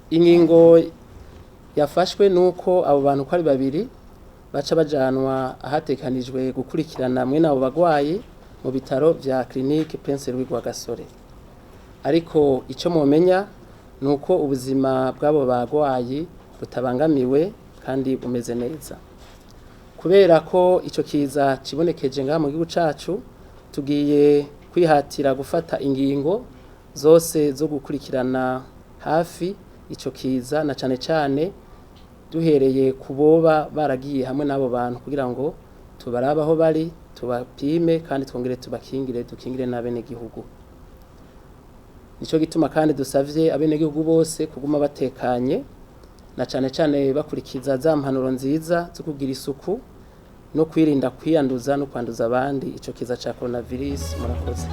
ingingo yafashwe nuko abo bantu ko ari babiri baca bajanwa ahatekanijwe gukurikirana mwe nabo bagwayi mu bitaro vya clinique Prince Louis Rwagasore. Ariko ico momenya nuko ubuzima bw'abo bagwayi butabangamiwe kandi bumeze neza. Kubera ko ico kiza kibonekeje ngaha mu gihugu cacu, tugiye kwihatira gufata ingingo zose zo gukurikirana hafi ico kiza, na cane cane duhereye kuboba baragiye hamwe n'abo bantu kugira ngo tubarabaho bari, tubapime kandi twongere tubakingire, dukingire n'abene gihugu. Nico gituma kandi dusavye abene gihugu bose kuguma batekanye, na cane cane bakurikiza za mpanuro nziza zo kugira isuku no kwirinda kwiyanduza no kwanduza abandi ico kiza ca coronavirus. Murakoze.